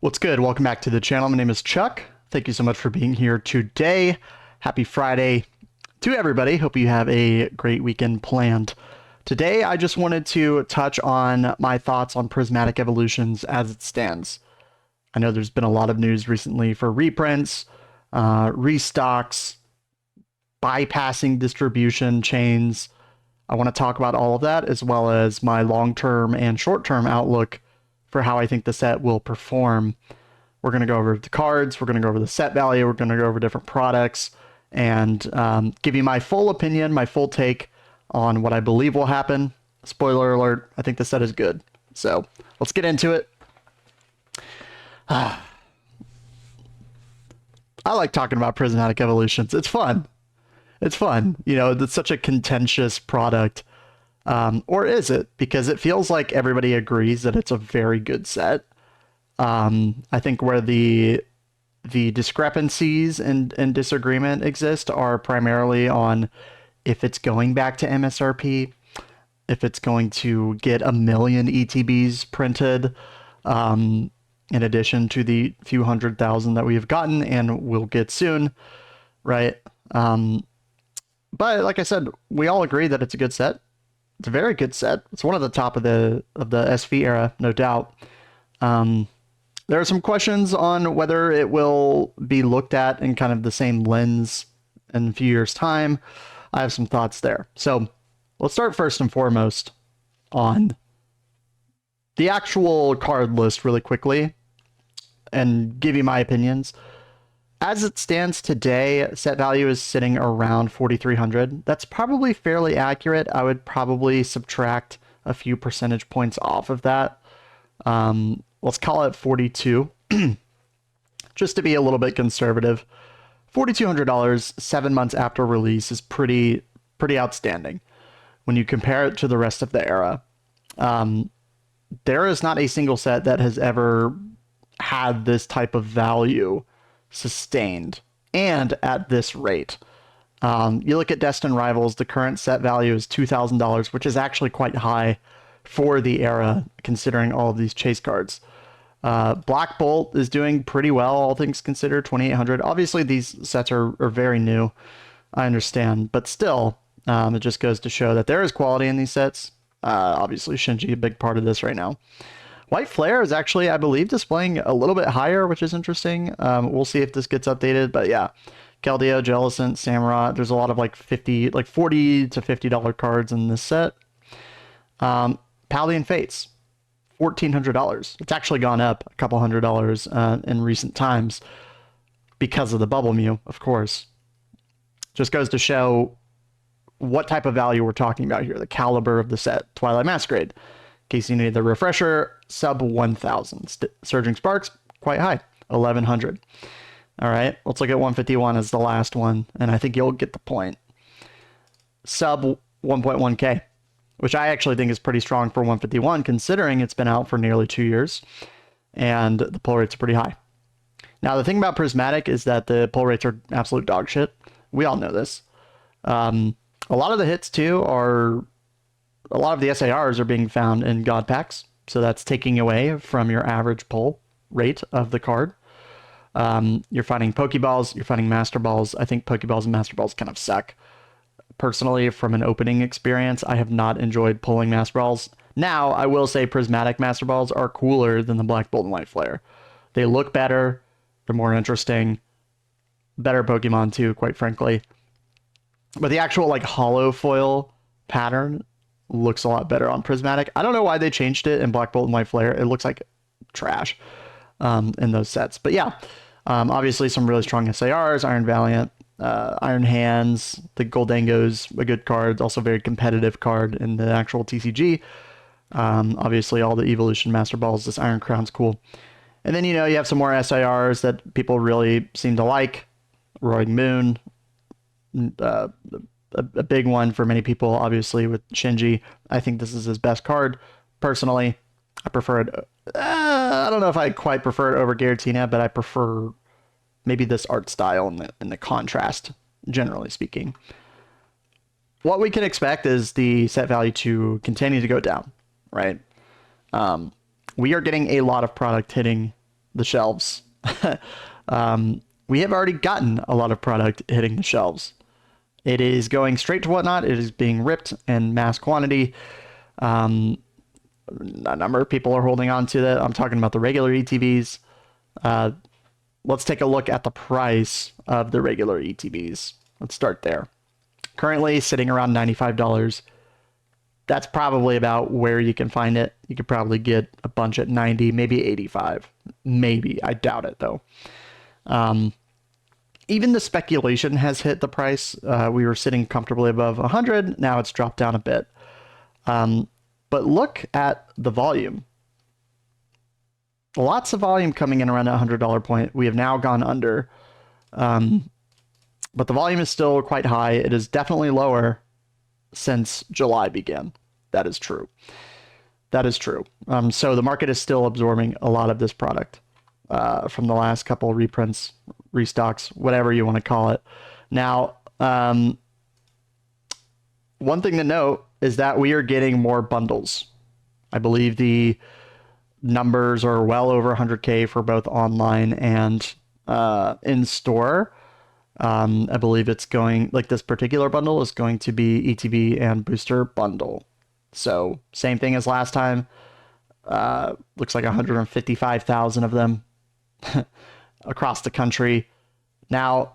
What's good? Welcome back to the channel. My name is Chuck. Thank you so much for being here today. Happy Friday to everybody. Hope you have a great weekend planned. Today, I just wanted to touch on my thoughts on Prismatic Evolutions as it stands. I know there's been a lot of news recently for reprints, restocks, bypassing distribution chains. I want to talk about all of that, as well as my long-term and short-term outlook for how I think the set will perform. We're going to go over the cards, we're going to go over the set value, we're going to go over different products, and give you my full opinion, my full take on what I believe will happen. Spoiler alert, I think the set is good. So let's get into it. I like talking about Prismatic Evolutions. It's fun. It's fun. You know, it's such a contentious product. Or is it? Because it feels like everybody agrees that it's a very good set. I think where the discrepancies and disagreement exist are primarily on if it's going back to MSRP, if it's going to get 1 million ETBs printed, in addition to the few 100,000 that we have gotten and will get soon, right? But like I said, we all agree that it's a good set. It's a very good set. It's one of the top of the SV era, no doubt. There are some questions on whether it will be looked at in kind of the same lens in a few years' time. I have some thoughts there. So let's start first and foremost on the actual card list really quickly and give you my opinions. As it stands today, set value is sitting around 4,300. That's probably fairly accurate. I would probably subtract a few percentage points off of that. Let's call it 42, just to be a little bit conservative. $4,200 7 months after release is pretty outstanding when you compare it to the rest of the era. There is not a single set that has ever had this type of value sustained and at this rate. You look at Destined Rivals, the current set value is $2,000, which is actually quite high for the era, considering all of these chase cards. Black Bolt is doing pretty well, all things considered, 2,800. Obviously, these sets are very new, I understand, but still, it just goes to show that there is quality in these sets. Obviously, Shinji, a big part of this right now. White Flare is actually, I believe, displaying a little bit higher, which is interesting. We'll see if this gets updated, but yeah. Keldeo, Jellicent, Samurott, there's a lot of like $40 to $50 cards in this set. Paldean Fates, $1,400. It's actually gone up a couple $100 in recent times because of the Bubble Mew, of course. Just goes to show what type of value we're talking about here, the caliber of the set. Twilight Masquerade. In case you need the refresher, sub 1,000. Surging Sparks, quite high, 1,100. All right, let's look at 151 as the last one, and I think you'll get the point. Sub 1.1K, which I actually think is pretty strong for 151, considering it's been out for nearly 2 years, and the pull rates are pretty high. Now, the thing about Prismatic is that the pull rates are absolute dog shit. We all know this. A lot of the hits, too, are... A lot of the SARs are being found in God Packs, so that's taking away from your average pull rate of the card. You're finding Pokeballs, you're finding Master Balls. I think Pokeballs and Master Balls kind of suck. Personally, from an opening experience, I have not enjoyed pulling Master Balls. Now, I will say Prismatic Master Balls are cooler than the Black Bolt and White Flare. They look better, they're more interesting, better Pokemon too, quite frankly. But the actual like hollow foil pattern looks a lot better on Prismatic. I don't know why they changed it in Black Bolt and White Flare. It looks like trash in those sets. But yeah, obviously some really strong SARs, Iron Valiant, Iron Hands, the Goldango's a good card, also very competitive card in the actual TCG. Obviously all the Evolution Master Balls, this Iron Crown's cool. And then, you know, you have some more SARs that people really seem to like. Roaring Moon, a big one for many people, obviously, with Shinji. I think this is his best card. Personally, I prefer it. I don't know if I quite prefer it over Giratina, but I prefer maybe this art style and the contrast, generally speaking. What we can expect is the set value to continue to go down, right? We are getting a lot of product hitting the shelves. We have already gotten a lot of product hitting the shelves. It is going straight to Whatnot. It is being ripped in mass quantity. A number of people are holding on to that. I'm talking about the regular ETVs. Let's take a look at the price of the regular ETVs. Let's start there. Currently sitting around $95. That's probably about where you can find it. You could probably get a bunch at 90, maybe 85. Maybe. I doubt it, though. Even the speculation has hit the price. We were sitting comfortably above 100. Now it's dropped down a bit. But look at the volume. Lots of volume coming in around that $100 point. We have now gone under. But the volume is still quite high. It is definitely lower since July began. That is true. That is true. So the market is still absorbing a lot of this product from the last couple reprints, restocks, whatever you want to call it. Now, one thing to note is that we are getting more bundles. I believe the numbers are well over 100K for both online and in store. I believe it's going, like this particular bundle is going to be ETV and booster bundle. So same thing as last time. Looks like 155,000 of them across the country. Now,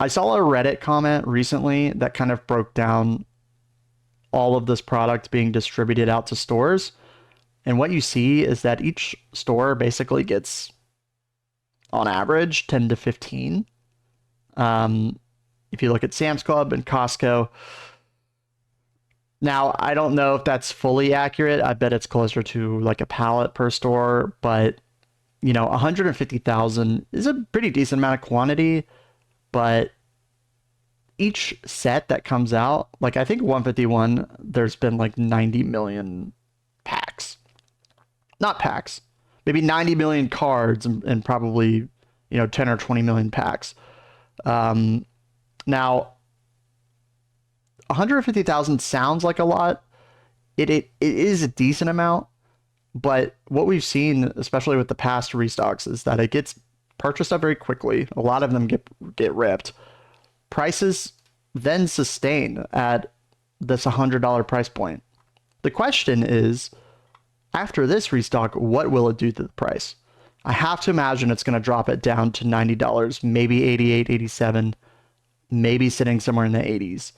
I saw a Reddit comment recently that kind of broke down all of this product being distributed out to stores. And what you see is that each store basically gets, on average, 10 to 15. If you look at Sam's Club and Costco, now I don't know if that's fully accurate. I bet it's closer to like a pallet per store, but 150,000 is a pretty decent amount of quantity. But each set that comes out, like I think 151, there's been like 90 million packs. Not packs, maybe 90 million cards and probably 10 or 20 million packs. Now 150,000 sounds like a lot. It is a decent amount, but what we've seen, especially with the past restocks, is that it gets purchased up very quickly. A lot of them get ripped. Prices then sustain at this $100 price point. The question is, after this restock, what will it do to the price? I have to imagine it's going to drop it down to $90, maybe 88, 87, maybe sitting somewhere in the 80s.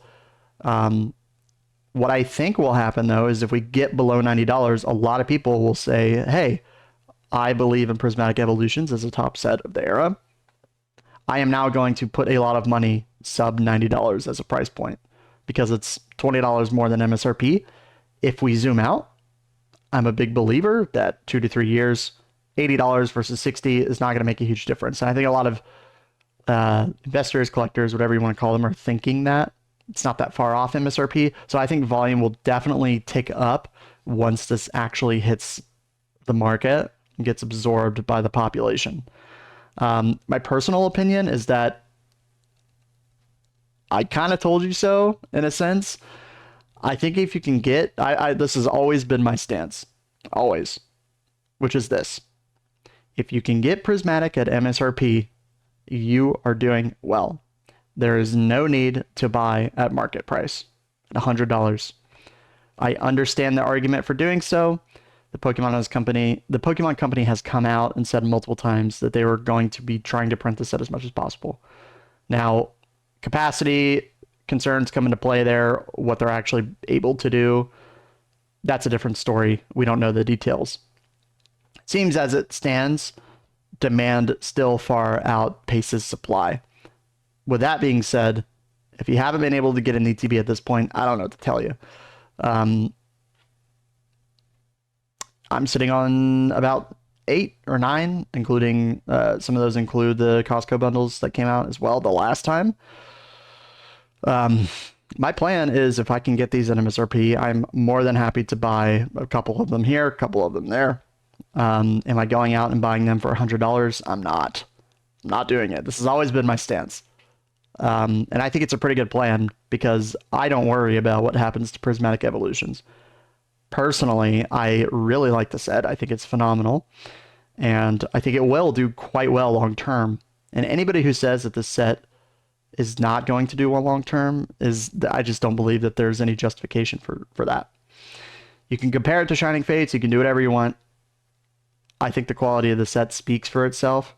What I think will happen, though, is if we get below $90, a lot of people will say, hey, I believe in Prismatic Evolutions as a top set of the era. I am now going to put a lot of money sub $90 as a price point because it's $20 more than MSRP. If we zoom out, I'm a big believer that 2 to 3 years, $80 versus $60 is not going to make a huge difference. And I think a lot of investors, collectors, whatever you want to call them, are thinking that it's not that far off MSRP. So I think volume will definitely tick up once this actually hits the market and gets absorbed by the population. My personal opinion is that I kind of told you so in a sense. I think if you can get, this has always been my stance, always, which is this. If you can get Prismatic at MSRP, you are doing well. There is no need to buy at market price at $100. I understand the argument for doing so. The Pokemon company has come out and said multiple times that they were going to be trying to print the set as much as possible. Now, capacity concerns come into play there, what they're actually able to do. That's a different story. We don't know the details. Seems as it stands, demand still far outpaces supply. With that being said, if you haven't been able to get an ETB at this point, I don't know what to tell you. I'm sitting on about 8 or 9, including some of those include the Costco bundles that came out as well the last time. My plan is if I can get these at MSRP, I'm more than happy to buy a couple of them here, a couple of them there. Am I going out and buying them for $100? I'm not. I'm not doing it. This has always been my stance. And I think it's a pretty good plan because I don't worry about what happens to Prismatic Evolutions. Personally, I really like the set. I think it's phenomenal. And I think it will do quite well long term. And anybody who says that this set is not going to do well long term I just don't believe that there's any justification for that. You can compare it to Shining Fates. You can do whatever you want. I think the quality of the set speaks for itself.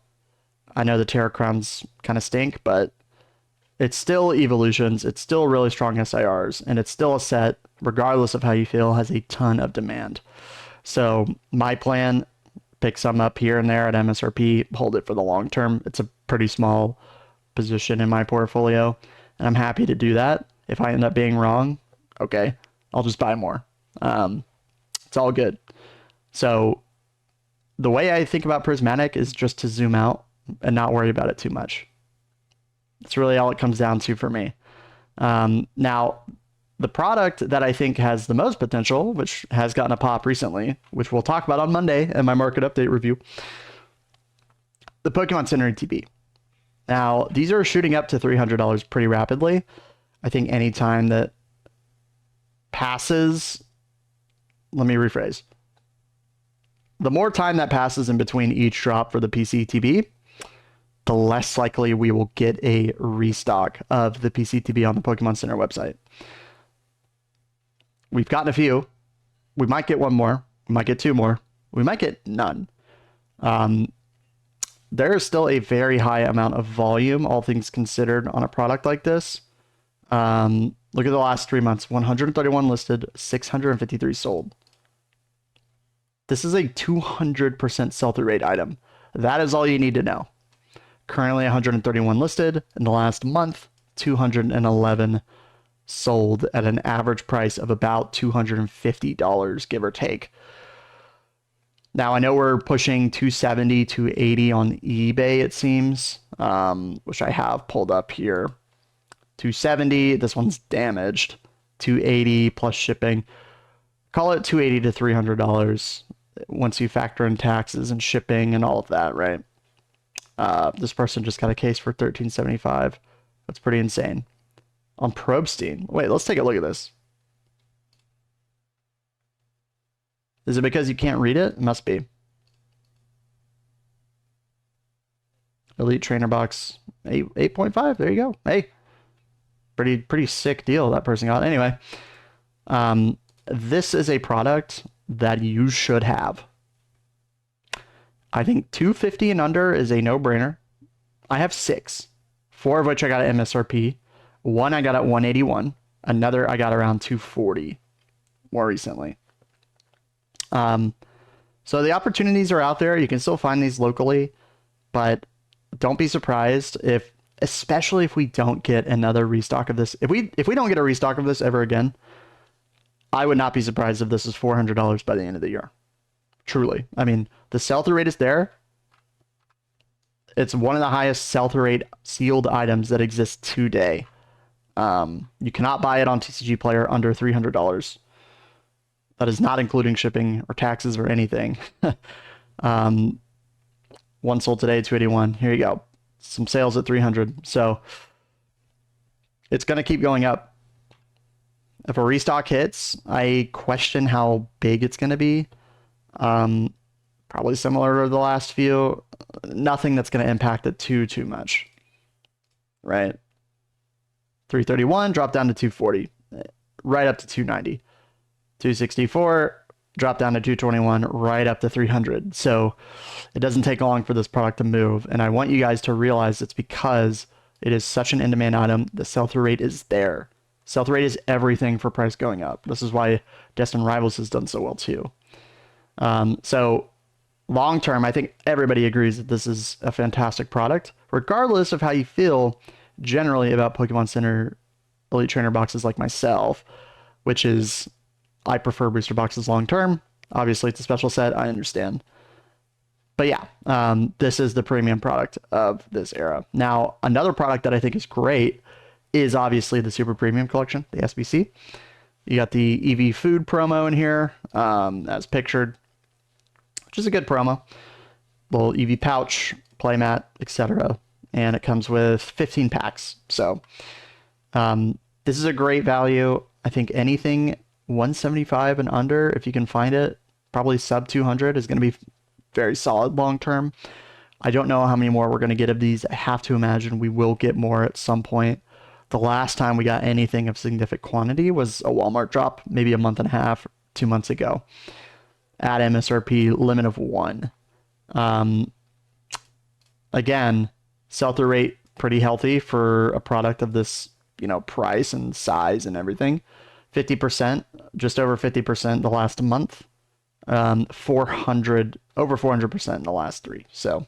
I know the Terra Crowns kind of stink, but it's still evolutions. It's still really strong SIRs, and it's still a set, regardless of how you feel, has a ton of demand. So my plan, pick some up here and there at MSRP, hold it for the long term. It's a pretty small position in my portfolio, and I'm happy to do that. If I end up being wrong, okay, I'll just buy more. It's all good. So the way I think about Prismatic is just to zoom out and not worry about it too much. That's really all it comes down to for me. Now, the product that I think has the most potential, which has gotten a pop recently, which we'll talk about on Monday in my market update review, the Pokemon Center ETB. Now, these are shooting up to $300 pretty rapidly. I think any time that passes, let me rephrase. The more time that passes in between each drop for the PC ETB, the less likely we will get a restock of the PC ETB on the Pokemon Center website. We've gotten a few. We might get one more. We might get two more. We might get none. There is still a very high amount of volume, all things considered, on a product like this. Look at the last 3 months. 131 listed, 653 sold. This is a 200% sell-through rate item. That is all you need to know. Currently 131 listed. In the last month, 211 sold at an average price of about $250, give or take. Now, I know we're pushing 270, 280 on eBay, it seems, which I have pulled up here. 270, this one's damaged. 280 plus shipping. Call it $280 to $300 once you factor in taxes and shipping and all of that, right? This person just got a case for $13.75. That's pretty insane. On Probstein. Wait, let's take a look at this. Is it because you can't read it? It must be. Elite Trainer Box 8.5. There you go. Hey, pretty sick deal that person got. Anyway, this is a product that you should have. I think 250 and under is a no-brainer. I have 6, 4 of which I got at MSRP. 1 I got at 181. Another I got around 240 more recently. So the opportunities are out there. You can still find these locally, but don't be surprised especially if we don't get another restock of this. If we don't get a restock of this ever again, I would not be surprised if this is $400 by the end of the year. Truly. I mean, the sell-through rate is there. It's one of the highest sell-through rate sealed items that exists today. You cannot buy it on TCG Player under $300. That is not including shipping or taxes or anything. One sold today, 281. Here you go. Some sales at 300. So it's going to keep going up. If a restock hits, I question how big it's going to be. Probably similar to the last few. Nothing that's going to impact it too much. Right? 331, drop down to 240. Right up to 290. 264, drop down to 221, right up to 300. So it doesn't take long for this product to move. And I want you guys to realize it's because it is such an in-demand item. The sell-through rate is there. Sell-through rate is everything for price going up. This is why Destined Rivals has done so well too. So long-term, I think everybody agrees that this is a fantastic product, regardless of how you feel generally about Pokemon Center Elite Trainer boxes like myself, which is I prefer booster boxes long-term. Obviously, it's a special set. I understand. But yeah, this is the premium product of this era. Now, another product that I think is great is obviously the Super Premium Collection, the SBC. You got the EV Food promo in here, as pictured, which is a good promo. Little EV pouch, playmat, etc. And it comes with 15 packs. So this is a great value. I think anything 175 and under, if you can find it, probably sub 200 is going to be very solid long term. I don't know how many more we're going to get of these. I have to imagine we will get more at some point. The last time we got anything of significant quantity was a Walmart drop, maybe a month and a half, 2 months ago, at MSRP, limit of 1. Again, sell-through rate pretty healthy for a product of this, price and size and everything. 50%, just over 50% the last month. 400, over 400% in the last 3. So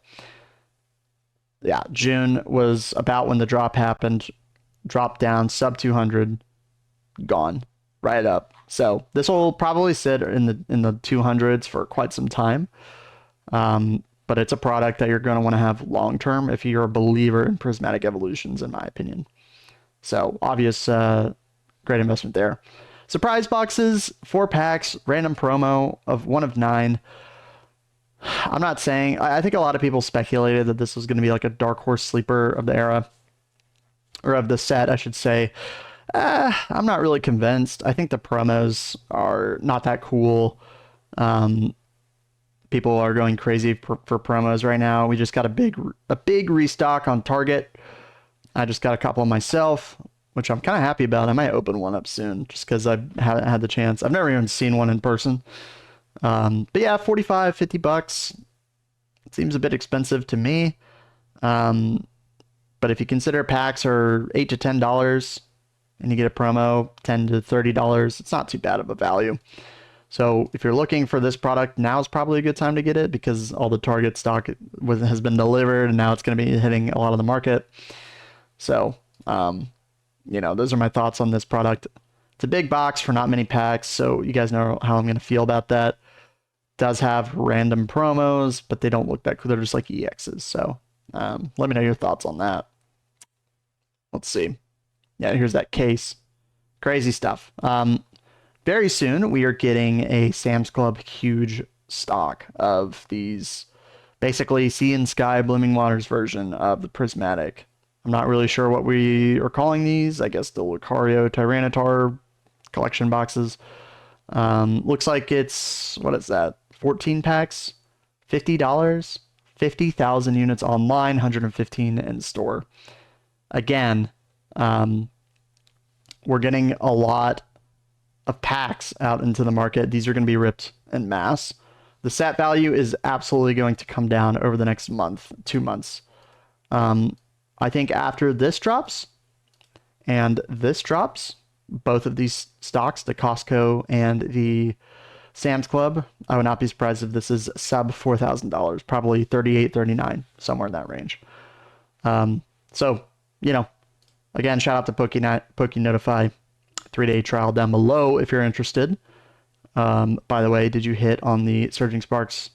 yeah, June was about when the drop happened, dropped down sub 200, gone right up. So this will probably sit in the 200s for quite some time. But it's a product that you're going to want to have long term if you're a believer in prismatic evolutions, in my opinion. So obvious, great investment there. Surprise boxes, 4 packs, random promo of 1 of 9. I'm not saying, I think a lot of people speculated that this was going to be like a dark horse sleeper of the era, or of the set, I should say. I'm not really convinced. I think the promos are not that cool. People are going crazy for promos right now. We just got a big restock on Target. I just got a couple myself, which I'm kind of happy about. I might open one up soon just because I haven't had the chance. I've never even seen one in person. But yeah, 45, 50 bucks. It seems a bit expensive to me. But if you consider packs are $8 to $10 and you get a promo $10 to $30, it's not too bad of a value. So if you're looking for this product, now is probably a good time to get it because all the Target stock has been delivered and now it's going to be hitting a lot of the market. So, those are my thoughts on this product. It's a big box for not many packs, so you guys know how I'm going to feel about that. It does have random promos, but they don't look that cool. They're just like EXs. So let me know your thoughts on that. Let's see. Yeah, here's that case. Crazy stuff. Very soon, we are getting a Sam's Club huge stock of these, basically Sea and Sky Blooming Waters version of the Prismatic. I'm not really sure what we are calling these. I guess the Lucario Tyranitar collection boxes. Looks like it's, what is that? 14 packs, $50, 50,000 units online, 115 in store. Again, we're getting a lot of packs out into the market. These are going to be ripped en masse. The set value is absolutely going to come down over the next month, 2 months. I think after this drops and this drops, both of these stocks, the Costco and the Sam's Club, I would not be surprised if this is sub $4,000, probably 38, 39, somewhere in that range. So, again, shout out to PokeNotify. 3-day trial down below if you're interested. By the way, did you hit on the Surging Sparks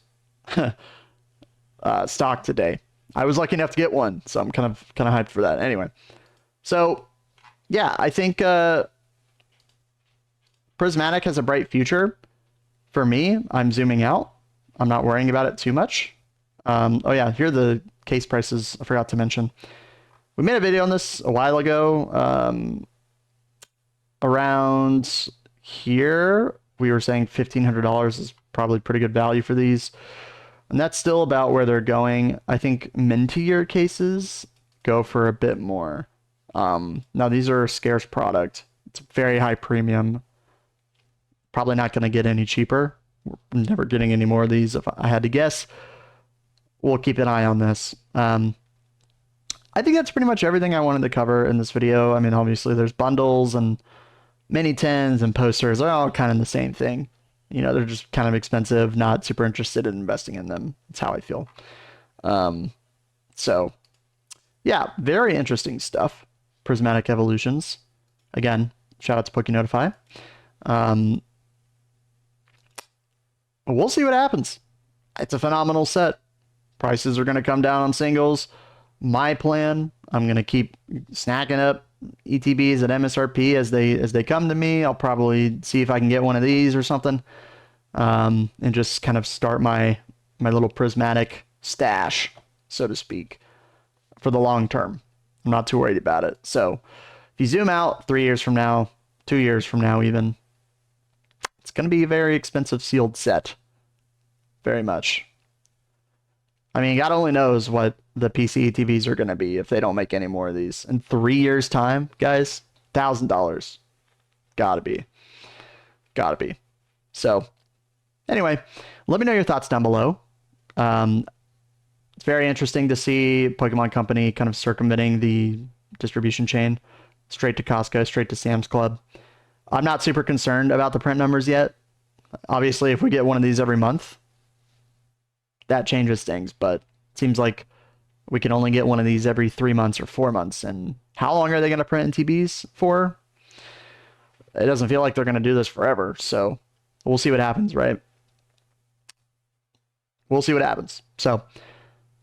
stock today? I was lucky enough to get one, so I'm kind of hyped for that. Anyway, so yeah, I think Prismatic has a bright future. For me, I'm zooming out. I'm not worrying about it too much. Oh yeah, here are the case prices I forgot to mention. We made a video on this a while ago. Around here, we were saying $1,500 is probably pretty good value for these. And that's still about where they're going. I think mintier cases go for a bit more. Now, these are a scarce product. It's very high premium. Probably not going to get any cheaper. We're never getting any more of these if I had to guess. We'll keep an eye on this. I think that's pretty much everything I wanted to cover in this video. I mean, obviously, there's bundles and mini tins and posters. They're all kind of the same thing. They're just kind of expensive, not super interested in investing in them. That's how I feel. So, yeah, very interesting stuff. Prismatic Evolutions. Again, shout out to PokeNotify. We'll see what happens. It's a phenomenal set. Prices are going to come down on singles. My plan, I'm going to keep snacking up ETBs at MSRP as they come to me. I'll probably see if I can get one of these or something, and just kind of start my little prismatic stash, so to speak, for the long term. I'm not too worried about it. So if you zoom out 3 years from now, 2 years from now even, it's going to be a very expensive sealed set. Very much. I mean, God only knows what the PC ETVs are going to be if they don't make any more of these. In 3 years' time, guys, $1,000. Gotta be. Gotta be. So, anyway, let me know your thoughts down below. It's very interesting to see Pokemon Company kind of circumventing the distribution chain, straight to Costco, straight to Sam's Club. I'm not super concerned about the print numbers yet. Obviously, if we get one of these every month, that changes things, but it seems like we can only get one of these every 3 months or 4 months. And how long are they going to print in TBs for? It doesn't feel like they're going to do this forever, so we'll see what happens, right? We'll see what happens. So,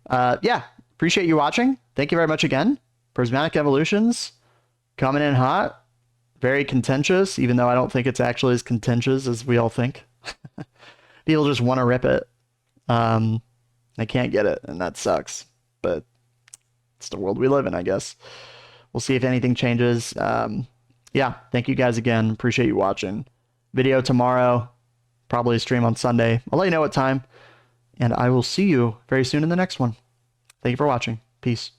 yeah, appreciate you watching. Thank you very much again. Prismatic Evolutions coming in hot. Very contentious, even though I don't think it's actually as contentious as we all think. People just want to rip it. They can't get it, and that sucks. But it's the world we live in, I guess. We'll see if anything changes. Yeah, thank you guys again. Appreciate you watching. Video tomorrow, probably a stream on Sunday. I'll let you know what time, and I will see you very soon in the next one. Thank you for watching. Peace.